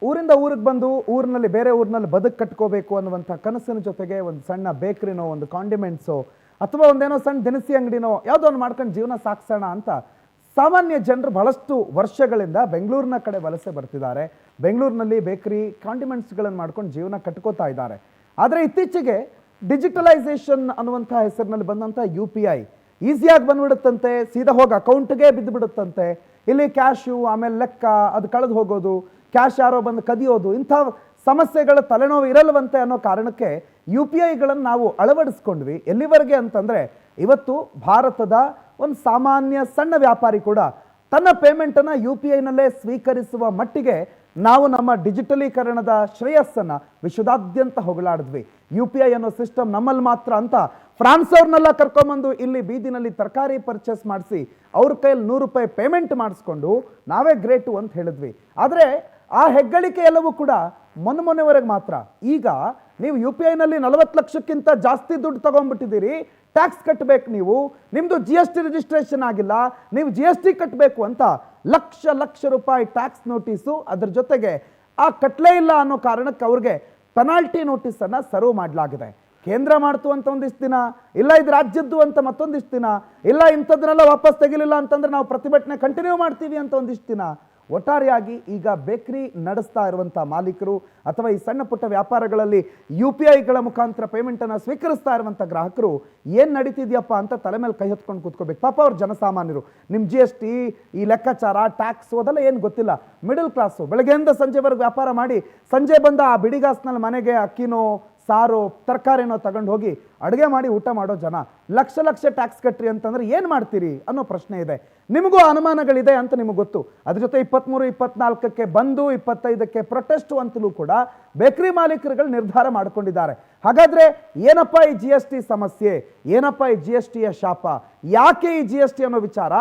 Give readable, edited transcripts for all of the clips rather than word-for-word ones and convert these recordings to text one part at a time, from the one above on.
ಊರಿಂದ ಊರಿಗೆ ಬಂದು ಊರಿನಲ್ಲಿ ಬೇರೆ ಊರಿನಲ್ಲಿ ಬದುಕು ಕಟ್ಕೋಬೇಕು ಅನ್ನುವಂಥ ಕನಸಿನ ಜೊತೆಗೆ ಒಂದು ಸಣ್ಣ ಬೇಕ್ರಿನೋ ಒಂದು ಕಾಂಡಿಮೆಂಟ್ಸೋ ಅಥವಾ ಒಂದೇನೋ ಸಣ್ಣ ದಿನಸಿ ಅಂಗಡಿನೋ ಯಾವುದೋ ಒಂದು ಮಾಡ್ಕೊಂಡು ಜೀವನ ಸಾಗಿಸೋಣ ಅಂತ ಸಾಮಾನ್ಯ ಜನರು ಬಹಳಷ್ಟು ವರ್ಷಗಳಿಂದ ಬೆಂಗಳೂರಿನ ಕಡೆ ವಲಸೆ ಬರ್ತಿದ್ದಾರೆ. ಬೆಂಗಳೂರಿನಲ್ಲಿ ಬೇಕರಿ ಕಾಂಡಿಮೆಂಟ್ಸ್ಗಳನ್ನು ಮಾಡ್ಕೊಂಡು ಜೀವನ ಕಟ್ಕೋತಾ ಇದ್ದಾರೆ. ಆದರೆ ಇತ್ತೀಚೆಗೆ ಡಿಜಿಟಲೈಸೇಷನ್ ಅನ್ನುವಂಥ ಹೆಸರಿನಲ್ಲಿ ಬಂದಂಥ UPI ಈಸಿಯಾಗಿ ಬಂದ್ಬಿಡುತ್ತಂತೆ, ಸೀದಾ ಹೋಗಿ ಅಕೌಂಟ್ಗೆ ಬಿದ್ದು ಬಿಡುತ್ತಂತೆ. ಇಲ್ಲಿ ಕ್ಯಾಶು, ಆಮೇಲೆ ಲೆಕ್ಕ, ಅದು ಕಳೆದು ಹೋಗೋದು, ಕ್ಯಾಶ್ ಯಾರೋ ಬಂದು ಕದಿಯೋದು, ಇಂಥ ಸಮಸ್ಯೆಗಳ ತಲೆನೋವು ಇರಲ್ವಂತೆ ಅನ್ನೋ ಕಾರಣಕ್ಕೆ UPIಗಳನ್ನು ನಾವು ಅಳವಡಿಸ್ಕೊಂಡ್ವಿ. ಎಲ್ಲಿವರೆಗೆ ಅಂತಂದರೆ ಇವತ್ತು ಭಾರತದ ಒಂದು ಸಾಮಾನ್ಯ ಸಣ್ಣ ವ್ಯಾಪಾರಿ ಕೂಡ ತನ್ನ ಪೇಮೆಂಟನ್ನು UPIನಲ್ಲೇ ಸ್ವೀಕರಿಸುವ ಮಟ್ಟಿಗೆ ನಾವು ನಮ್ಮ ಡಿಜಿಟಲೀಕರಣದ ಶ್ರೇಯಸ್ಸನ್ನು ವಿಶ್ವದಾದ್ಯಂತ ಹೊಗಳಾಡಿದ್ವಿ. UPI ಅನ್ನೋ ಸಿಸ್ಟಮ್ ನಮ್ಮಲ್ಲಿ ಮಾತ್ರ ಅಂತ ಫ್ರಾನ್ಸ್ ಅವ್ರನ್ನೆಲ್ಲ ಕರ್ಕೊಂಬಂದು ಇಲ್ಲಿ ಬೀದಿನಲ್ಲಿ ತರಕಾರಿ ಪರ್ಚೇಸ್ ಮಾಡಿಸಿ ಅವ್ರ ಕೈಯಲ್ಲಿ ₹100 ಪೇಮೆಂಟ್ ಮಾಡಿಸ್ಕೊಂಡು ನಾವೇ ಗ್ರೇಟು ಅಂತ ಹೇಳಿದ್ವಿ. ಆದರೆ ಆ ಹೆಗ್ಗಳಿಕೆ ಎಲ್ಲವೂ ಕೂಡ ಮೊನ್ನೆವರೆಗೆ ಮಾತ್ರ. ಈಗ ನೀವು UPIನಲ್ಲಿ 40 ಲಕ್ಷಕ್ಕಿಂತ ಜಾಸ್ತಿ ದುಡ್ಡು ತಗೊಂಡ್ಬಿಟ್ಟಿದ್ದೀರಿ, ಟ್ಯಾಕ್ಸ್ ಕಟ್ಟಬೇಕು, ನಿಮ್ಮದು GST ರಿಜಿಸ್ಟ್ರೇಷನ್ ಆಗಿಲ್ಲ, ನೀವು GST ಕಟ್ಟಬೇಕು ಅಂತ ಲಕ್ಷ ರೂಪಾಯಿ ಟ್ಯಾಕ್ಸ್ ನೋಟಿಸು, ಅದ್ರ ಜೊತೆಗೆ ಆ ಕಟ್ಟಲೇ ಇಲ್ಲ ಅನ್ನೋ ಕಾರಣಕ್ಕೆ ಅವ್ರಿಗೆ ಪೆನಾಲ್ಟಿ ನೋಟಿಸನ್ನು ಸರ್ವ್ ಮಾಡಲಾಗಿದೆ. ಕೇಂದ್ರ ಮಾಡ್ತು ಅಂತ ಒಂದಿಷ್ಟು ದಿನ, ಇಲ್ಲ ಇದು ರಾಜ್ಯದ್ದು ಅಂತ ಮತ್ತೊಂದಿಷ್ಟು ದಿನ, ಇಲ್ಲ ಇಂಥದ್ದನ್ನೆಲ್ಲ ವಾಪಸ್ ತೆಗಿಲಿಲ್ಲ ಅಂತಂದ್ರೆ ನಾವು ಪ್ರತಿಭಟನೆ ಕಂಟಿನ್ಯೂ ಮಾಡ್ತೀವಿ ಅಂತ ಒಂದಿಷ್ಟು ದಿನ. ಒಟ್ಟಾರೆಯಾಗಿ ಈಗ ಬೇಕರಿ ನಡೆಸ್ತಾ ಇರುವಂಥ ಮಾಲೀಕರು ಅಥವಾ ಈ ಸಣ್ಣ ಪುಟ್ಟ ವ್ಯಾಪಾರಗಳಲ್ಲಿ UPIಗಳ ಮುಖಾಂತರ ಪೇಮೆಂಟನ್ನು ಸ್ವೀಕರಿಸ್ತಾ ಇರುವಂಥ ಗ್ರಾಹಕರು ಏನು ನಡೀತಿದೆಯಪ್ಪ ಅಂತ ತಲೆ ಮೇಲೆ ಕೈ ಹೊತ್ಕೊಂಡು ಕೂತ್ಕೋಬೇಕು. ಪಾಪ ಅವ್ರು ಜನಸಾಮಾನ್ಯರು, ನಿಮ್ಮ GST, ಈ ಲೆಕ್ಕಾಚಾರ, ಟ್ಯಾಕ್ಸ್ ಅದೆಲ್ಲ ಏನು ಗೊತ್ತಿಲ್ಲ. ಮಿಡಲ್ ಕ್ಲಾಸು ಬೆಳಗ್ಗೆಯಿಂದ ಸಂಜೆವರೆಗೆ ವ್ಯಾಪಾರ ಮಾಡಿ ಸಂಜೆ ಬಂದ ಆ ಬಿಡಿಗಾಸ್ನಲ್ಲಿ ಮನೆಗೆ ಅಕ್ಕಿನೋ ಸಾರೋ ತರಕಾರಿನೋ ತಗೊಂಡು ಹೋಗಿ ಅಡುಗೆ ಮಾಡಿ ಊಟ ಮಾಡೋ ಜನ ಲಕ್ಷ ಟ್ಯಾಕ್ಸ್ ಕಟ್ರಿ ಅಂತಂದ್ರೆ ಏನು ಮಾಡ್ತೀರಿ ಅನ್ನೋ ಪ್ರಶ್ನೆ ಇದೆ. ನಿಮಗೂ ಅನುಮಾನಗಳಿದೆ ಅಂತ ನಿಮಗೆ ಗೊತ್ತು. ಅದ್ರ ಜೊತೆ 23, 24ಕ್ಕೆ ಬಂದು 25ಕ್ಕೆ ಪ್ರೊಟೆಸ್ಟು ಅಂತಲೂ ಕೂಡ ಬೇಕರಿ ಮಾಲೀಕರುಗಳು ನಿರ್ಧಾರ ಮಾಡಿಕೊಂಡಿದ್ದಾರೆ. ಹಾಗಾದರೆ ಏನಪ್ಪ ಈ GST ಸಮಸ್ಯೆ, ಏನಪ್ಪ ಈ GSTಯ ಶಾಪ, ಯಾಕೆ ಈ GST ಅನ್ನೋ ವಿಚಾರ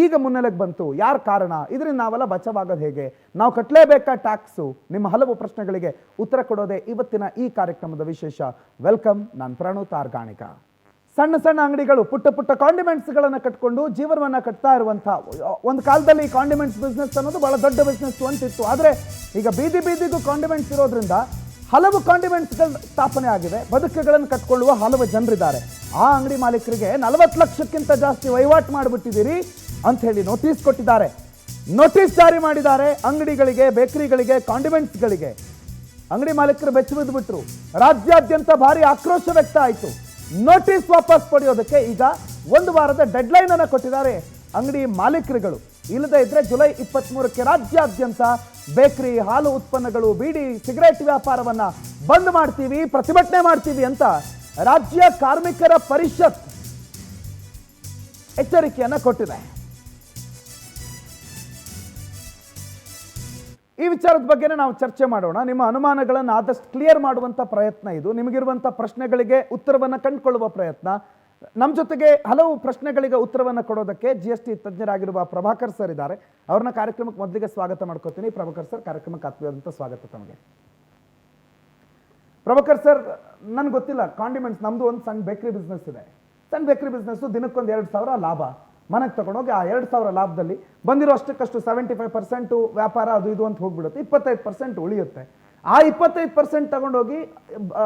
ಈಗ ಮುನ್ನೆಲೆಗೆ ಬಂತು, ಯಾರ ಕಾರಣ, ಇದರಿಂದ ನಾವೆಲ್ಲ ಬಚಾವಾಗೋದು ಹೇಗೆ, ನಾವು ಕಟ್ಟಲೇಬೇಕಾ ಟ್ಯಾಕ್ಸು, ನಿಮ್ಮ ಹಲವು ಪ್ರಶ್ನೆಗಳಿಗೆ ಉತ್ತರ ಕೊಡೋದೇ ಇವತ್ತಿನ ಈ ಕಾರ್ಯಕ್ರಮದ ವಿಶೇಷ. ವೆಲ್ಕಮ್, ನಾನು ಪ್ರಣು ತಾರ್ಗಾಣಿಕ. ಸಣ್ಣ ಅಂಗಡಿಗಳು ಪುಟ್ಟ ಕಾಂಡಿಮೆಂಟ್ಸ್ಗಳನ್ನು ಕಟ್ಕೊಂಡು ಜೀವನವನ್ನು ಕಟ್ತಾ ಇರುವಂಥ ಒಂದು ಕಾಲದಲ್ಲಿ ಈ ಕಾಂಡಿಮೆಂಟ್ಸ್ ಬಿಸ್ನೆಸ್ ಅನ್ನೋದು ಬಹಳ ದೊಡ್ಡ ಬಿಸ್ನೆಸ್ ಅಂತಿತ್ತು. ಆದರೆ ಈಗ ಬೀದಿಗೂ ಕಾಂಡಿಮೆಂಟ್ಸ್ ಇರೋದ್ರಿಂದ ಹಲವು ಕಾಂಡಿಮೆಂಟ್ಸ್ಗಳು ಸ್ಥಾಪನೆ ಆಗಿದೆ. ಬದುಕುಗಳನ್ನು ಕಟ್ಕೊಳ್ಳುವ ಹಲವು ಜನರಿದ್ದಾರೆ. ಆ ಅಂಗಡಿ ಮಾಲೀಕರಿಗೆ 40 ಲಕ್ಷಕ್ಕಿಂತ ಜಾಸ್ತಿ ವಹಿವಾಟು ಮಾಡಿಬಿಟ್ಟಿದ್ದೀರಿ ಅಂತ ಹೇಳಿ ನೋಟಿಸ್ ಕೊಟ್ಟಿದ್ದಾರೆ. ನೋಟಿಸ್ ಜಾರಿ ಮಾಡಿದ್ದಾರೆ ಅಂಗಡಿಗಳಿಗೆ, ಬೇಕರಿಗಳಿಗೆ, ಕಾಂಡಿಮೆಂಟ್ಸ್ಗಳಿಗೆ. ಅಂಗಡಿ ಮಾಲೀಕರು ಬೆಚ್ಚ ಬಿದ್ದುಬಿಟ್ರು. ರಾಜ್ಯಾದ್ಯಂತ ಭಾರಿ ಆಕ್ರೋಶ ವ್ಯಕ್ತ ಆಯಿತು. ನೋಟಿಸ್ ವಾಪಸ್ ಪಡೆಯೋದಕ್ಕೆ ಈಗ 1 ವಾರದ ಡೆಡ್ಲೈನ್ ಅನ್ನು ಕೊಟ್ಟಿದ್ದಾರೆ ಅಂಗಡಿ ಮಾಲೀಕರುಗಳು. ಇಲ್ಲದೇ ಇದ್ರೆ ಜುಲೈ 23ಕ್ಕೆ ರಾಜ್ಯಾದ್ಯಂತ ಬೇಕರಿ, ಹಾಲು ಉತ್ಪನ್ನಗಳು, ಬೀಡಿ, ಸಿಗರೇಟ್ ವ್ಯಾಪಾರವನ್ನ ಬಂದ್ ಮಾಡ್ತೀವಿ, ಪ್ರತಿಭಟನೆ ಮಾಡ್ತೀವಿ ಅಂತ ರಾಜ್ಯ ಕಾರ್ಮಿಕರ ಪರಿಷತ್ ಎಚ್ಚರಿಕೆಯನ್ನ ಕೊಟ್ಟಿದೆ. ಈ ವಿಚಾರದ ಬಗ್ಗೆನೇ ನಾವು ಚರ್ಚೆ ಮಾಡೋಣ. ನಿಮ್ಮ ಅನುಮಾನಗಳನ್ನು ಆದಷ್ಟು ಕ್ಲಿಯರ್ ಮಾಡುವಂಥ ಪ್ರಯತ್ನ ಇದು. ನಿಮಗಿರುವಂಥ ಪ್ರಶ್ನೆಗಳಿಗೆ ಉತ್ತರವನ್ನು ಕಂಡುಕೊಳ್ಳುವ ಪ್ರಯತ್ನ. ನಮ್ಮ ಜೊತೆಗೆ ಹಲವು ಪ್ರಶ್ನೆಗಳಿಗೆ ಉತ್ತರವನ್ನು ಕೊಡೋದಕ್ಕೆ GST ತಜ್ಞರಾಗಿರುವ ಪ್ರಭಾಕರ್ ಸರ್ ಇದ್ದಾರೆ. ಅವ್ರನ್ನ ಕಾರ್ಯಕ್ರಮಕ್ಕೆ ಮೊದಲಿಗೆ ಸ್ವಾಗತ ಮಾಡ್ಕೋತೀನಿ. ಪ್ರಭಾಕರ್ ಸರ್, ಕಾರ್ಯಕ್ರಮಕ್ಕೆ ಆತ್ಮೀಯವಾದಂಥ ಸ್ವಾಗತ ತಮಗೆ. ಪ್ರಭಾಕರ್ ಸರ್, ನನಗೆ ಗೊತ್ತಿಲ್ಲ, ಕಾಂಡಿಮೆಂಟ್ಸ್ ನಮ್ಮದು ಒಂದು ಸಣ್ಣ ಬೇಕರಿ ಬಿಸ್ನೆಸ್ ಇದೆ. ಸಣ್ಣ ಬೇಕರಿ ಬಿಸ್ನೆಸ್ಸು ದಿನಕ್ಕೊಂದು 2,000 ಲಾಭ ಮನೆಗೆ ತಗೊಂಡೋಗಿ ಆ 2,000 ಲಾಭದಲ್ಲಿ ಬಂದಿರೋ ಅಷ್ಟಕ್ಕಷ್ಟು 75% ವ್ಯಾಪಾರ ಅದು ಇದು ಅಂತ ಹೋಗ್ಬಿಡುತ್ತೆ, 25% ಉಳಿಯುತ್ತೆ. ಆ 25% ತಗೊಂಡೋಗಿ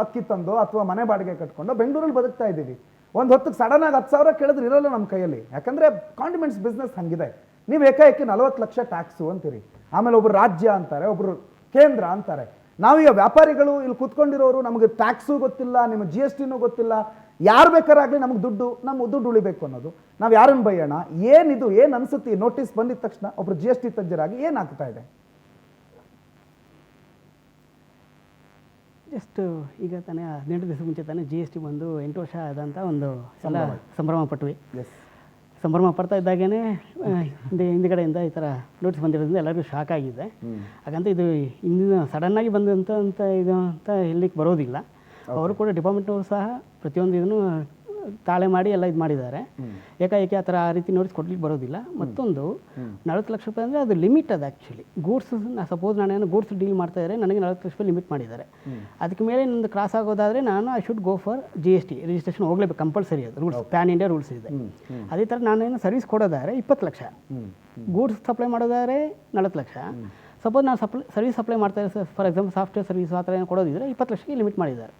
ಅಕ್ಕಿ ತಂದು ಅಥವಾ ಮನೆ ಬಾಡಿಗೆ ಕಟ್ಕೊಂಡು ಬೆಂಗಳೂರಲ್ಲಿ ಬದುಕ್ತಾ ಇದ್ದೀವಿ. ಒಂದು ಹೊತ್ತಿಗೆ ಸಡನ್ನಾಗಿ 10,000 ಕೇಳಿದ್ರೆ ಇರೋಲ್ಲ ನಮ್ಮ ಕೈಯಲ್ಲಿ. ಯಾಕಂದರೆ ಕಾಂಡಿಮೆಂಟ್ಸ್ ಬಿಸ್ನೆಸ್ ಹಂಗಿದೆ. ನೀವು ಏಕಾಏಕಿ 40 ಲಕ್ಷ ಟ್ಯಾಕ್ಸು ಅಂತೀರಿ, ಆಮೇಲೆ ಒಬ್ಬರು ರಾಜ್ಯ ಅಂತಾರೆ, ಒಬ್ಬರು ಕೇಂದ್ರ ಅಂತಾರೆ. ನಾವೀಗ ವ್ಯಾಪಾರಿಗಳು ಇಲ್ಲಿ ಕೂತ್ಕೊಂಡಿರೋರು, ನಮಗೆ ಟ್ಯಾಕ್ಸು ಗೊತ್ತಿಲ್ಲ, ನಿಮ್ಮ GSTನೂ ಗೊತ್ತಿಲ್ಲ, ಯಾರು ಬೇಕಾರಾಗಲಿ ನಮಗೆ ನಮ್ಮ ದುಡ್ಡು ಉಳಿಬೇಕು ಅನ್ನೋದು. ನಾವು ಯಾರನ್ನು ಬೈಯೋಣ? ಏನಿದು, ಏನು ಅನಿಸುತ್ತೆ ನೋಟಿಸ್ ಬಂದಿದ ತಕ್ಷಣ ಒಬ್ಬರು GST ತಜ್ಞರಾಗಿ ಏನಾಗ್ತಾ ಇದೆ? ಜಸ್ಟ್ ಈಗ ತಾನೇ 18 ದಿವಸ ಮುಂಚೆ ತಾನೇ GST ಬಂದು 8 ವರ್ಷ ಆದಂಥ ಒಂದು ಎಲ್ಲ ಸಂಭ್ರಮ ಪಟ್ವಿ. ಸಂಭ್ರಮ ಪಡ್ತಾ ಇದ್ದಾಗೇ ಹಿಂದುಗಡೆಯಿಂದ ಈ ಥರ ನೋಟಿಸ್ ಬಂದಿರೋದ್ರಿಂದ ಎಲ್ಲರಿಗೂ ಶಾಕ್ ಆಗಿದೆ. ಹಾಗಂತ ಇದು ಇಂದಿನ ಸಡನ್ನಾಗಿ ಬಂದಂಥ ಇದು ಅಂತ ಹೇಳಲಿಕ್ಕೆ ಬರೋದಿಲ್ಲ. ಅವರು ಕೂಡ ಡಿಪಾರ್ಟ್ಮೆಂಟ್ನವರು ಸಹ ಪ್ರತಿಯೊಂದು ಇದನ್ನು ತಾಳೆ ಮಾಡಿ ಎಲ್ಲ ಇದು ಮಾಡಿದ್ದಾರೆ. ಏಕಾಏಕಿ ಆ ರೀತಿ ನೋಟಿಸ್ ಕೊಡ್ಲಿಕ್ಕೆ ಬರೋದಿಲ್ಲ. ಮತ್ತೊಂದು 40 ಲಕ್ಷ ರೂಪಾಯಿ ಅಂದರೆ ಅದು ಲಿಮಿಟ್. ಅದು ಆ್ಯಕ್ಚುಲಿ ಗೂಡ್ಸ್, ಸಪೋಸ್ ನಾನು ಗೂಡ್ಸ್ ಡೀಲ್ ಮಾಡ್ತಾ ಇದ್ದಾರೆ, ನನಗೆ 40 ಲಕ್ಷ ರೂಪಾಯಿ ಲಿಮಿಟ್ ಮಾಡಿದ್ದಾರೆ. ಅದಕ್ಕೆ ಮೇಲೆ ನಂದು ಕ್ರಾಸ್ ಆಗೋದಾದರೆ ನಾನು I should go for GST registration ಹೋಗಲೇಬೇಕು, ಕಂಪಲ್ಸರಿ. ಅದು ರೂಲ್ಸ್, ಪ್ಯಾನ್ ಇಂಡಿಯಾ ರೂಲ್ಸ್ ಇದೆ. ಅದೇ ಥರ ನಾನೇನು ಸರ್ವಿಸ್ ಕೊಡೋದಾದರೆ 20 ಲಕ್ಷ, ಗೂಡ್ಸ್ ಸಪ್ಲೈ ಮಾಡೋದಾದರೆ 40 ಲಕ್ಷ, ಸಪೋಸ್ ನಾನು ಸರ್ವಿಸ್ ಸಪ್ಲೈ ಮಾಡ್ತಾ ಇದ್ದಾರೆ, ಫಾರ್ ಎಕ್ಸಾಂಪಲ್ ಸಾಫ್ಟ್ವೇರ್ ಸರ್ವಿಸ್ ಆ ಥರ ಏನು ಕೊಡೋದಿದ್ರೆ 20 ಲಕ್ಷಕ್ಕೆ ಲಿಮಿಟ್ ಮಾಡಿದ್ದಾರೆ.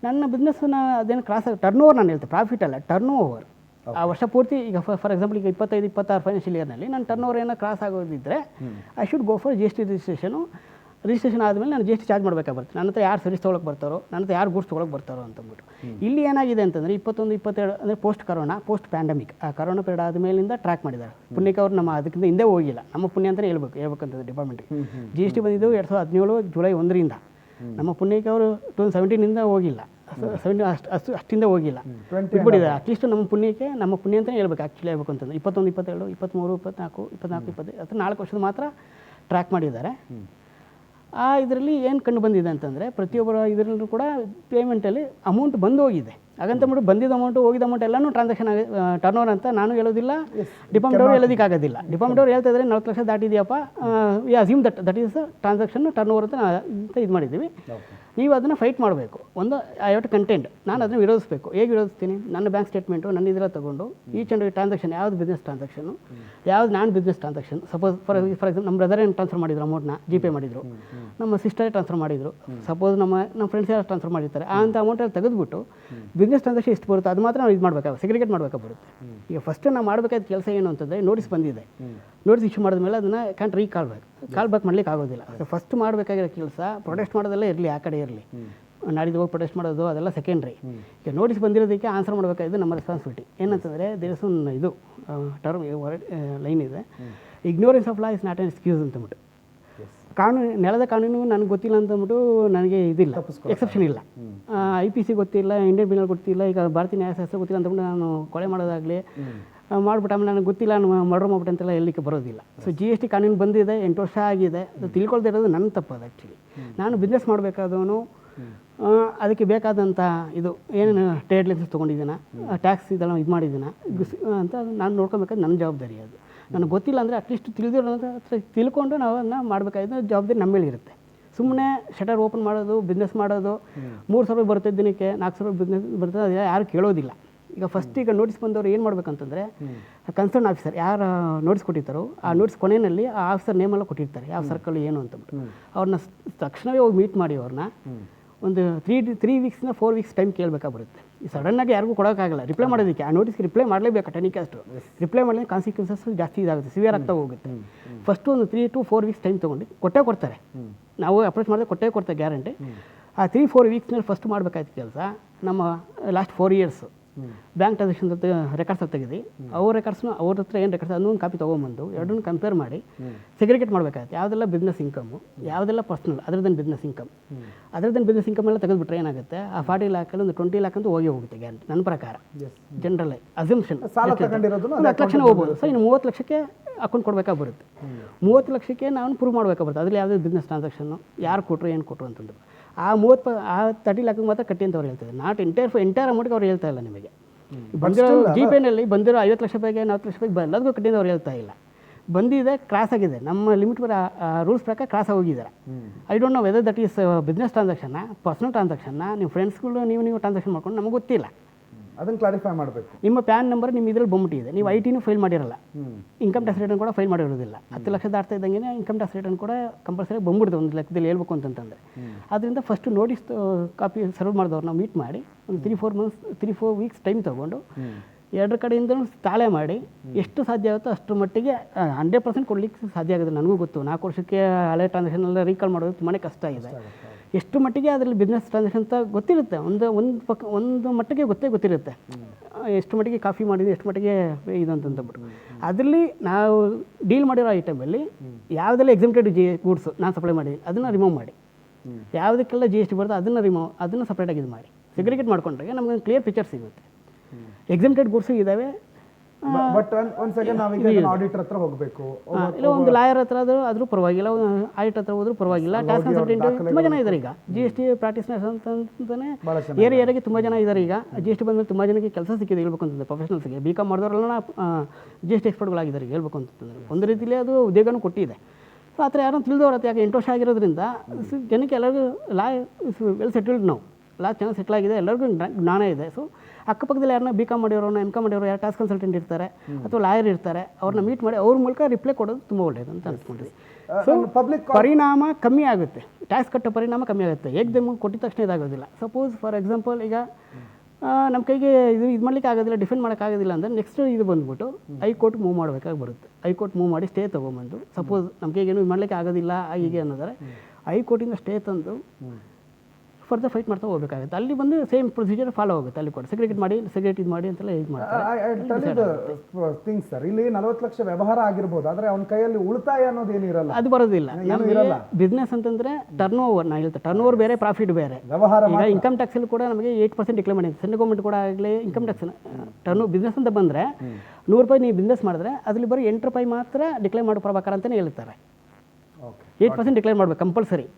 ನನ್ನ ಬಿಸ್ನೆಸ್ನ ಅದೇನು ಕ್ರಾಸ್ ಟರ್ನ್ ಓವರ್ ನಾನು ಹೇಳ್ತೇನೆ, ಪ್ರಾಫಿಟ್ ಅಲ್ಲ, ಟರ್ನ್ ಓವರ್. ಆ ವರ್ಷ ಪೂರ್ತಿ ಈಗ ಫಾರ್ ಎಕ್ಸಾಂಪಲ್ ಈಗ 25-26 ಫೈನಾನ್ಷಿಯಲ್ ಇಯರ್ನಲ್ಲಿ ನನ್ನ ಟರ್ನ್ ಓವರ್ ಏನೋ ಕ್ರಾಸ್ ಆಗೋದಿದ್ದರೆ I should go for GST registration ಆದಮೇಲೆ ನಾನು GST ಚಾರ್ಜ್ ಮಾಡಬೇಕಾಗುತ್ತೆ. ನನ್ನ ಹತ್ರ ಯಾರು ಸರ್ವಿಸ್ ತೊಗೊಳಕ್ಕೆ ಬರ್ತಾರೋ, ನನ್ನ ಹತ್ರ ಯಾರು ಗೂಡ್ಸ್ ತೊಗೊಳಕ್ಕೆ ಬರ್ತಾರೋ ಅಂತಂದ್ಬಿಟ್ಟು. ಇಲ್ಲಿ ಏನಾಗಿದೆ ಅಂತಂದರೆ 21-22 ಅಂದರೆ ಪೋಸ್ಟ್ ಪ್ಯಾಂಡಮಿಕ್, ಆ ಕರೋನಾ ಪೀರಿಯಡ್ ಆದಮೇಲಿಂದ ಟ್ರ್ಯಾಕ್ ಮಾಡಿದ್ದಾರೆ. ಪುಣ್ಯಕ್ಕೆ ಅವ್ರು ನಮ್ಮ ಅದಕ್ಕಿಂತ ಹಿಂದೆ ಹೋಗಿಲ್ಲ, ನಮ್ಮ ಪುಣ್ಯ ಅಂತಲೇ ಹೇಳ್ಬೇಕಂತದ್ದು ಡಿಪಾರ್ಟ್ಮೆಂಟ್ಗೆ. GST ಬಂದಿದ್ದು 2017 ಜುಲೈ 1ರಿಂದ. ನಮ್ಮ ಪುಣ್ಯಕ್ಕೆ ಅವರು 2017 ಹೋಗಿಲ್ಲ, 17 ಅಷ್ಟಿಂದ ಹೋಗಿಲ್ಲ, ಬಿಟ್ಬಿಟ್ಟಿದ್ದಾರೆ. ಅಟ್ಲೀಸ್ಟ್ ನಮ್ಮ ಪುಣ್ಯ ಅಂತಲೇ ಹೇಳ್ಬೇಕು. ಆ್ಯಕ್ಚುಲಿ ಹೇಳ್ಬೇಕು ಅಂತಂದ್ರೆ 21, 22, 23, 24, 25 ಅಥವಾ 4 ವರ್ಷದ ಮಾತ್ರ ಟ್ರ್ಯಾಕ್ ಮಾಡಿದ್ದಾರೆ. ಆ ಇದರಲ್ಲಿ ಏನು ಕಂಡು ಬಂದಿದೆ ಅಂತಂದರೆ ಪ್ರತಿಯೊಬ್ಬರ ಇದರಲ್ಲೂ ಕೂಡ ಪೇಮೆಂಟಲ್ಲಿ ಅಮೌಂಟ್ ಬಂದು ಹೋಗಿದೆ. ಹಾಗಂತಂದ್ಬಿಟ್ಟು ಬಂದಿದ್ದ ಅಮೌಂಟು ಹೋಗಿದ್ದ ಅಮೌಂಟ್ ಎಲ್ಲನೂ ಟ್ರಾನ್ಸಾಕ್ಷನ್ ಟರ್ನ್ ಓವರ್ ಅಂತ ನಾನು ಹೇಳೋದಿಲ್ಲ, ಡಿಪಾರ್ಟ್ಮೆಂಟ್ ಅವರು ಹೇಳೋದಕ್ಕಾಗೋದಿಲ್ಲ. ಡಿಪಾರ್ಟ್ಮೆಂಟ್ ಅವ್ರು ಹೇಳ್ತಾ ಇದ್ದಾರೆ 40 ಲಕ್ಷ ದಾಟಿದೆಯಪ್ಪ, assume that is transaction turn over ಅಂತ ಇದು ಮಾಡಿದ್ದೀವಿ. ನೀವು ಅದನ್ನು ಫೈಟ್ ಮಾಡಬೇಕು. ಒಂದು ಐ ಹ್ಯಾವ್ ಟು ಕಂಟೆಂಟ್, ನಾನು ಅದನ್ನು ವಿರೋಧಿಸಬೇಕು. ಹೇಗೆ ವಿರೋಧಿಸ್ತೀನಿ? ನನ್ನ ಬ್ಯಾಂಕ್ ಸ್ಟೇಟ್ಮೆಂಟು ನನ್ನ ಇದೆಲ್ಲ ತೊಗೊಂಡು ಈಚ್ ಆ್ಯಂಡ್ ಟ್ರಾನ್ಸಾಕ್ಷನ್, ಯಾವ್ದು ಬಿಸ್ನೆಸ್ ಟ್ರಾನ್ಸಾಕ್ಷನು, ಯಾವ್ದು non business transaction. Suppose for example ನಮ್ಮ ಬ್ರದರ್ ಏನು ಟ್ರಾನ್ಸ್ಫರ್ ಮಾಡಿದ್ರು, ಅಮೌಂಟ್ನ GPay ಮಾಡಿದರು, ನಮ್ಮ ಸಿಸ್ಟರೇ ಟ್ರಾನ್ಸ್ಫರ್ ಮಾಡಿದರು, ಸಪೋಸ್ ನಮ್ಮ ಫ್ರೆಂಡ್ಸ್ ಯಾರು ಟ್ರಾನ್ಸ್ಫರ್ ಮಾಡಿರ್ತಾರೆ, ಅಂತ ಅಮೌಂಟಲ್ಲಿ ತೆಗೆದುಬಿಟ್ಟು ಬಿಸ್ನೆಸ್ ಟ್ರಾನ್ಸಾಕ್ಷನ್ ಎಷ್ಟು ಬರುತ್ತೆ ಅದು ಮಾತ್ರ ನಾವು ಇದು ಮಾಡಬೇಕಾಗುತ್ತೆ, ಸೆಗ್ರಿಗೇಟ್ ಮಾಡಬೇಕಾಗುತ್ತೆ. ಈಗ ಫಸ್ಟ್ ನಾವು ಮಾಡಬೇಕಾದ ಕೆಲಸ ಏನು ಅಂತಂದರೆ, ನೋಟಿಸ್ ಬಂದಿದೆ, ನೋಟಿಸ್ ಇಶ್ಯೂ ಮಾಡಿದ್ಮೇಲೆ ಅದನ್ನು ಕಾಲ್ ಬ್ಯಾಕ್ ಮಾಡ್ಲಿಕ್ಕೆ ಆಗೋದಿಲ್ಲ. ಫಸ್ಟ್ ಮಾಡಬೇಕಾಗಿರೋ ಕೆಲಸ ಪ್ರೊಟೆಸ್ಟ್ ಮಾಡೋದೆಲ್ಲ ಇರಲಿ, ಆ ಕಡೆ ಇರಲಿ, ನಾಡಿದ್ದು ಹೋಗಿ ಪ್ರೊಟೆಸ್ಟ್ ಮಾಡೋದು ಅದೆಲ್ಲ ಸೆಕೆಂಡ್ರಿ. ಈಗ ನೋಟಿಸ್ ಬಂದಿರೋದಕ್ಕೆ ಆನ್ಸರ್ ಮಾಡಬೇಕಾಗಿದ್ದು ನಮ್ಮ ರೆಸ್ಪಾನ್ಸಿಬಿಲಿಟಿ. ಏನಂತಂದರೆ ದೇರ್ಸ್ ಒನ್ ಇದು ಟರ್ಮ್ ಲೈನ್ ಇದೆ, ignorance of law is not on excuse ಅಂತಂದ್ಬಿಟ್ಟು. ನೆಲದ ಕಾನೂನು ನನಗೆ ಗೊತ್ತಿಲ್ಲ ಅಂತಂದ್ಬಿಟ್ಟು ನನಗೆ ಇದಿಲ್ಲ, ಎಕ್ಸೆಪ್ಷನ್ ಇಲ್ಲ. IPC ಗೊತ್ತಿಲ್ಲ, ಇಂಡಿಯನ್ ಬಿನಲ್ ಗೊತ್ತಿಲ್ಲ, ಈಗ ಭಾರತೀಯ ನ್ಯಾಯಶಾಸ್ತ್ರ ಗೊತ್ತಿಲ್ಲ ಅಂತಂದ್ಬಿಟ್ಟು ನಾನು ಕೊಲೆ ಮಾಡೋದಾಗಲಿ ಮಾಡ್ಬಿಟ್ಟು ಆಮೇಲೆ ನನಗೆ ಗೊತ್ತಿಲ್ಲ, ನಾನು ಮರ್ಡರ್ ಮಾಡ್ಬಿಟ್ಟು ಅಂತೆಲ್ಲ ಹೇಳಲಿಕ್ಕೆ ಬರೋದಿಲ್ಲ. ಸೊ GST ಕಾನೂನು ಬಂದಿದೆ, 8 ವರ್ಷ ಆಗಿದೆ, ಅದು ತಿಳ್ಕೊಳ್ತಾ ಇರೋದು ನನ್ನ ತಪ್ಪದು. ಆ್ಯಕ್ಚುಲಿ ನಾನು ಬಿಸ್ನೆಸ್ ಮಾಡಬೇಕಾದವನು, ಅದಕ್ಕೆ ಬೇಕಾದಂಥ ಇದು ಏನೇನು ಟ್ರೇಡ್ ಲೈಸೆನ್ಸ್ ತೊಗೊಂಡಿದ್ದೀನ, ಟ್ಯಾಕ್ಸ್ ಇದೆಲ್ಲ ಇದು ಮಾಡಿದ್ದೀನ ಅಂತ ನಾನು ನೋಡ್ಕೊಬೇಕಾದ್ರೆ ನನ್ನ ಜವಾಬ್ದಾರಿ ಅದು. ನನಗೆ ಗೊತ್ತಿಲ್ಲ ಅಂದರೆ ಅಟ್ಲೀಸ್ಟ್ ತಿಳ್ಕೊಂಡು ನಾವು ಅದನ್ನ ಮಾಡಬೇಕಾದ ಜವಾಬ್ದಾರಿ ನಮ್ಮ ಮೇಲೆ ಇರುತ್ತೆ. ಸುಮ್ಮನೆ ಶಟರ್ ಓಪನ್ ಮಾಡೋದು, ಬಿಸ್ನೆಸ್ ಮಾಡೋದು, 3,000 ಬರುತ್ತೆ ದಿನಕ್ಕೆ, 4,000 ಬಿಸ್ನೆಸ್ ಬರ್ತದೆ, ಅದು ಯಾರು ಕೇಳೋದಿಲ್ಲ. ಈಗ ನೋಟಿಸ್ ಬಂದವರು ಏನು ಮಾಡ್ಬೇಕಂತಂದರೆ, ಕನ್ಸರ್ನ್ ಆಫೀಸರ್ ಯಾರು ನೋಟಿಸ್ ಕೊಟ್ಟಿರ್ತಾರೋ ಆ ನೋಟಿಸ್ ಕೊನೆಯಲ್ಲಿ ಆ ಆಫೀಸರ್ ನೇಮೆಲ್ಲ ಕೊಟ್ಟಿರ್ತಾರೆ, ಯಾವ ಸರ್ಕಲ್ ಏನು ಅಂತಂದ್ಬಿಟ್ಟು. ಅವ್ರನ್ನ ತಕ್ಷಣವೇ ಹೋಗಿ ಮೀಟ್ ಮಾಡಿ ಅವ್ರನ್ನ ಒಂದು 3 ವೀಕ್ಸ್ನ 4 ವೀಕ್ಸ್ ಟೈಮ್ ಕೇಳಬೇಕಾಗಿರುತ್ತೆ. ಈ ಸಡನ್ನಾಗಿ ಯಾರಿಗೂ ಕೊಡೋಕ್ಕಾಗಲ್ಲ ರಿಪ್ಲೈ ಮಾಡೋದಕ್ಕೆ. ಆ ನೋಟಿಸ್ಗೆ ರಿಪ್ಲೈ ಮಾಡಲೇಬೇಕು, ಟೆನಿಕಾಸ್ಟು ರಿಪ್ಲೈ ಮಾಡಲಿ, ಕಾನ್ಸಿಕ್ವೆನ್ಸಸ್ ಜಾಸ್ತಿ ಇದಾಗುತ್ತೆ, ಸಿವಿಯರ್ ಆಗ್ತಾ ಹೋಗುತ್ತೆ. ಫಸ್ಟು ಒಂದು 3 to 4 ವೀಕ್ಸ್ ಟೈಮ್ ತೊಗೊಂಡು ಕೊಡ್ತಾರೆ. ನಾವು ಅಪ್ರೋಚ್ ಮಾಡಿದ್ರೆ ಕೊಡ್ತಾರೆ ಗ್ಯಾರಂಟಿ. ಆ 3-4 ವೀಕ್ಸ್ನಲ್ಲಿ ಫಸ್ಟ್ ಮಾಡಬೇಕಾಯ್ತು ಕೆಲಸ. ನಮ್ಮ last 4 years bank transaction records ತೆಗೆದು ಅವ್ರ ರೆಕಾರ್ಡ್ಸ್ನ ಅವ್ರ ಹತ್ರ ಏನು ರೆಕಾರ್ಡ್ಸ್ ಅದನ್ನೊಂದು ಕಾಪಿ ತೊಗೊಂಬಂದು ಎರಡನ್ನೂ ಕಂಪೇರ್ ಮಾಡಿ ಸೆಗ್ರಿಗೇಟ್ ಮಾಡಬೇಕಾಗುತ್ತೆ. ಯಾವುದೆಲ್ಲ ಬಿಸ್ನೆಸ್ ಇನ್ಕಮು, ಯಾವುದೆಲ್ಲ ಪರ್ಸ್ನಲ್, ಅದರದನ್ನು ಬಿಸ್ನೆಸ್ ಇನ್ಕಮ್ ಎಲ್ಲ ತೆಗೆದುಬಿಟ್ರೆ ಏನಾಗುತ್ತೆ, ಆ 40 ಲ್ಯಾಕಲ್ಲಿ ಒಂದು 20 ಲ್ಯಾಕ್ ಅಂತ ಹೋಗುತ್ತೆ ಗ್ಯಾರಂಟಿ ನನ್ನ ಪ್ರಕಾರ. ಜನರಲ್ ಅಸಂಪ್ಷನ್ 10 ಲಕ್ಷ ಹೋಗ್ಬೋದು. ಸೊ ಇನ್ನು 30 ಲಕ್ಷಕ್ಕೆ ಅಕೌಂಟ್ ಕೊಡಬೇಕಾಗಿ ಬರುತ್ತೆ. 30 ಲಕ್ಷಕ್ಕೆ ನಾನು ಪ್ರೂವ್ ಮಾಡಬೇಕಾಗಿ ಬರುತ್ತೆ ಅದ್ರಲ್ಲಿ ಯಾವುದೇ ಬಿಸ್ನೆಸ್ ಟ್ರಾನ್ಸಾಕ್ಷನ್ನು ಯಾರು ಕೊಟ್ಟರು ಏನು ಕೊಟ್ಟರು ಅಂತಂದು. ಆ 30 ಲ್ಯಾಕಿಗೆ ಮಾತ್ರ ಕಟ್ಟಿ ಅಂತ ಅವ್ರು ಹೇಳ್ತಾರೆ. ನಾಟ್ ಎಂಟೈರ್ ಅಮೌಂಟ್ಗೆ ಅವ್ರು ಹೇಳ್ತಾ ಇಲ್ಲ. ನಿಮಗೆ ಬಂದಿರೋ GPayನಲ್ಲಿ ಬಂದಿರೋ 50 ಲಕ್ಷ ರೂಪಾಯಿಗೆ 40 ಲಕ್ಷ ರೂಪಾಯಿಗೆ ಎಲ್ಲದಕ್ಕೂ ಕಟ್ಟಿ ಅಂತ ಅವ್ರು ಹೇಳ್ತಾ ಇಲ್ಲ. ಬಂದಿದೆ, ಕ್ರಾಸ್ ಆಗಿದೆ, ನಮ್ಮ ಲಿಮಿಟ್ ರೂಲ್ಸ್ ಪ್ರಕಾರ ಕ್ರಾಸ್ ಹೋಗಿದ್ದಾರೆ. I don't know whether that is business ಟ್ರಾನ್ಸಾಕ್ಷನ್ನ, ಪರ್ಸನಲ್ ಟ್ರಾನ್ಸಾಕ್ಷನ್ನ, ನೀವು ಫ್ರೆಂಡ್ಸ್ಗಳು ನೀವು ಟ್ರಾನ್ಸಾಕ್ಷನ್ ಮಾಡ್ಕೊಂಡು ನಮಗೆ ಗೊತ್ತಿಲ್ಲ. ಅದನ್ನು ಕ್ಲಾರಿಫೈ ಮಾಡಬೇಕು. ನಿಮ್ಮ ಪ್ಯಾನ್ ನಂಬರ್ ನಿಮ್ಮ ಇದರಲ್ಲಿ ಬಂದ್ಬಿಟ್ಟಿದೆ, ನೀವು IT ಫೈಲ್ ಮಾಡಿರಲ್ಲ, ಇನ್ಕಮ್ ಟ್ಯಾಕ್ಸ್ ರಿಟರ್ನ್ ಕೂಡ ಫೈಲ್ ಮಾಡಿರೋದಿಲ್ಲ. 10 ಲಕ್ಷ ದಾಟ್ತಾ ಇದ್ದಂಗೆ ಇನ್ಕಮ್ ಟ್ಯಾಕ್ಸ್ ರಿಟರ್ನ್ ಕೂಡ ಕಂಪಲ್ಸರಿ ಬಂದ್ಬಿಡ್ತದೆ ಒಂದು ಲೆಕ್ಕದಲ್ಲಿ ಹೇಳ್ಬೇಕು ಅಂತಂದರೆ. ಅದರಿಂದ ಫಸ್ಟ್ ನೋಟಿಸ್ ಕಾಪಿ ಸರ್ವ್ ಮಾಡಿದವ್ರು ನಾವು ಮೀಟ್ ಮಾಡಿ ಒಂದು 3-4 ವೀಕ್ಸ್ ಟೈಮ್ ತೊಗೊಂಡು ಎರಡರ ಕಡೆಯಿಂದ ತಾಳೆ ಮಾಡಿ ಎಷ್ಟು ಸಾಧ್ಯ ಆಗುತ್ತೋ ಅಷ್ಟರ ಮಟ್ಟಿಗೆ 100% ಕೊಡಲಿಕ್ಕೆ ಸಾಧ್ಯ ಆಗುತ್ತೆ. ನನಗೂ ಗೊತ್ತು, 4 ವರ್ಷಕ್ಕೆ ಹಳೆ ಟ್ರಾನ್ಸಾಕ್ಷನ್ ಎಲ್ಲ ರೀಕಾಲ್ ಮಾಡೋದು ತುಂಬಾ ಕಷ್ಟ ಇದೆ. ಎಷ್ಟು ಮಟ್ಟಿಗೆ ಅದರಲ್ಲಿ ಬಿಸ್ನೆಸ್ ಟ್ರಾನ್ಸಾಕ್ಷನ್ ಅಂತ ಗೊತ್ತಿರುತ್ತೆ, ಒಂದು ಮಟ್ಟಿಗೆ ಗೊತ್ತಿರುತ್ತೆ ಎಷ್ಟು ಮಟ್ಟಿಗೆ ಕಾಫಿ ಮಾಡಿದ್ವಿ, ಎಷ್ಟು ಮಟ್ಟಿಗೆ ಇದು ಅಂತಂದ್ಬಿಟ್ಟು. ಅದರಲ್ಲಿ ನಾವು ಡೀಲ್ ಮಾಡಿರೋ ಐಟಮಲ್ಲಿ ಯಾವುದೆಲ್ಲ ಎಕ್ಸಿಮ್ಟೆಡ್ ಗೂಡ್ಸ್ ನಾನು ಸಪ್ಲೈ ಮಾಡಿದ್ದೀನಿ ಅದನ್ನು ರಿಮೂವ್ ಮಾಡಿ, ಯಾವುದಕ್ಕೆಲ್ಲ GST ಬರುತ್ತೆ ಅದನ್ನು ಸಪ್ರೇಟಾಗಿ ಇದು ಮಾಡಿ ಸೆಗ್ರಿಗೇಟ್ ಮಾಡ್ಕೊಂಡ್ರೆ ನಮಗೆ ಕ್ಲಿಯರ್ ಪಿಕ್ಚರ್ ಸಿಗುತ್ತೆ. ಎಕ್ಸಿಮ್ಟೆಡ್ ಗೂಡ್ಸು ಇದ್ದಾವೆ. ಬಟ್ ಒಂದು ಸೆಕೆಂಡ್ ನಾವೀಗ ಆಡಿಟರ್ ಹತ್ರ ಹೋಗಬೇಕು, ಇಲ್ಲ ಒಂದು ಲಾಯರ್ ಹತ್ರ ಆದರೂ ಪರವಾಗಿಲ್ಲ, ಆಡಿಟರ್ ಹತ್ರ ಹೋದ್ರೂ ಪರವಾಗಿಲ್ಲ. ಟ್ಯಾಕ್ಸ್ ಕನ್ಸಲ್ಟೆಂಟ್ ತುಂಬ ಜನ ಇದ್ದಾರೆ ಈಗ, GST ಪ್ರಾಕ್ಟೀಸ್ನರ್ಸ್ ಅಂತಂತಾನೆ ಏರಿಯಾಗೆ ತುಂಬ ಜನ ಇದ್ದಾರೆ. ಈಗ GST ಬಂದಮೇಲೆ ತುಂಬ ಜನಕ್ಕೆ ಕೆಲಸ ಸಿಕ್ಕಿದೆ ಹೇಳ್ಬೇಕು ಅಂತಂದರೆ, ಪ್ರೊಫೆಷನಲ್ಸ್ಗೆ BCom ಮಾಡಿದವರೆಲ್ಲ GST ಎಕ್ಸ್ಪರ್ಟ್ಗಳಾಗಿದ್ದಾರೆ ಹೇಳ್ಬೇಕು ಅಂತಂದರೆ. ಒಂದು ರೀತಿಯಲ್ಲಿ ಅದು ಉದ್ಯೋಗನೂ ಕೊಟ್ಟಿದೆ. ಸೊ ಆ ಥರ ಯಾರು ತಿಳಿದವ್ರತ್ತೆ, ಯಾಕೆ 8 ವರ್ಷ ಆಗಿರೋದ್ರಿಂದ ಜನಕ್ಕೆ ಎಲ್ಲರಿಗೂ ಲಾ ವೆಲ್ ಸೆಟಲ್ಡ್ ನಾವು, ಲಾ ಚೆನ್ನಾಗಿ ಸೆಟ್ಲ್ ಆಗಿದೆ, ಎಲ್ಲರಿಗೂ ಜ್ಞಾನ ಇದೆ. ಸೊ ಅಕ್ಕಪಕ್ಕದಲ್ಲಿ ಯಾರನ್ನ BCom ಮಾಡಿರೋರು, MCom ಮಾಡಿರೋರು, ಯಾರು ಟ್ಯಾಕ್ಸ್ ಕನ್ಸಲ್ಟೆಂಟ್ ಇರ್ತಾರೆ ಅಥವಾ ಲಾಯರ್ ಇರ್ತಾರೆ, ಅವ್ರನ್ನ ಮೀಟ್ ಮಾಡಿ ಅವ್ರ ಮೂಲಕ ರಿಪ್ಲೈ ಕೊಡೋದು ತುಂಬ ಒಳ್ಳೆಯದು ಅಂತ ಅಂದ್ಕೊಂಡ್ರಿ. ಪಬ್ಲಿಕ್ ಪರಿಣಾಮ ಕಮ್ಮಿ ಆಗುತ್ತೆ, ಟ್ಯಾಕ್ಸ್ ಕಟ್ಟೋ ಪರಿಣಾಮ ಕಮ್ಮಿ ಆಗುತ್ತೆ. ಏಕದಮ್ ಕೊಟ್ಟಿದ ತಕ್ಷಣ ಇದಾಗೋದಿಲ್ಲ. ಸಪೋಸ್ ಫಾರ್ ಎಕ್ಸಾಂಪಲ್ ಈಗ ನಮ್ಮ ಕೈಗೆ ಇದು ಮಾಡಲಿಕ್ಕೆ ಆಗೋದಿಲ್ಲ, ಡಿಫೆಂಡ್ ಮಾಡೋಕ್ಕಾಗೋದಿಲ್ಲ ಅಂದರೆ ನೆಕ್ಸ್ಟ್ ಇದು ಬಂದುಬಿಟ್ಟು ಹೈಕೋರ್ಟ್ ಮೂವ್ ಮಾಡಬೇಕಾಗಿ ಬರುತ್ತೆ. ಹೈಕೋರ್ಟ್ ಮೂವ್ ಮಾಡಿ ಸ್ಟೇ ತೊಗೊಂಬಂದು, ಸಪೋಸ್ ನಮ್ಮ ಕೈಗೆ ಏನು ಮಾಡಲಿಕ್ಕೆ ಆಗೋದಿಲ್ಲ ಹೀಗೆ ಅನ್ನೋದಾರೆ ಹೈಕೋರ್ಟಿಂದ ಸ್ಟೇ ತಂದು ಫರ್ದರ್ ಫೈಟ್ ಮಾಡ್ತಾ ಹೋಗಬೇಕಾಗುತ್ತೆ. ಅಲ್ಲಿ ಬಂದು ಸೇಮ್ ಪ್ರೊಸೀಜರ್ ಫಾಲೋ ಆಗುತ್ತೆ. ಅಲ್ಲಿ ಕೂಡ ಸೆಗ್ರೇಟ್ ಇದು ಮಾಡಿ ಅಂತೆಲ್ಲ ಇದು ಮಾಡ್ತಾರೆ. ಥಿಂಗ್ಸ್ ಸರ್, ಇಲ್ಲಿ 40 ಲಕ್ಷ ವ್ಯವಹಾರ ಆಗಿರ್ಬೋದು, ಆದರೆ ಅವನ ಕೈಯಲ್ಲಿ ಉಳಿತಾಯ ಅನ್ನೋದು ಏನಿರಲ್ಲ, ಅದು ಬರೋದಿಲ್ಲ. ಬಿಸ್ನೆಸ್ ಅಂತಂದ್ರೆ ಟರ್ನ್ ಓವರ್, ನಾ ಹೇಳ್ತೆ ಟರ್ನ್ ಓವರ್ ಬೇರೆ, ಪ್ರಾಫಿಟ್ ಬೇರೆ. ವ್ಯವಹಾರ ಈಗ ಇನ್ಕಮ್ ಟ್ಯಾಕ್ಸಲ್ಲಿ ಕೂಡ ನಮಗೆ 8% ಡಿಕ್ಲೇರ್ ಮಾಡಿದೆ. ಸೆಂಟ್ರಲ್ ಗೌರ್ಮೆಂಟ್ ಕೂಡ ಆಗಲಿ ಇನ್ಕಮ್ ಟ್ಯಾಕ್ಸ್ ಬಿಸ್ನೆಸ್ ಅಂತ ಬಂದರೆ ₹100 ನೀವು ಬಿಸ್ನೆಸ್ ಮಾಡಿದ್ರೆ ಅದರಲ್ಲಿ ಬರೀ ₹8 ಮಾತ್ರ ಡಿಕ್ಲೇರ್ ಮಾಡೋ ಪ್ರಭಾಕರ ಅಂತಲೇ ಹೇಳ್ತಾರೆ. 8% ಡಿಕ್ಲೇರ್ ಮಾಡಬೇಕು ಕಂಪಲ್ಸರಿ.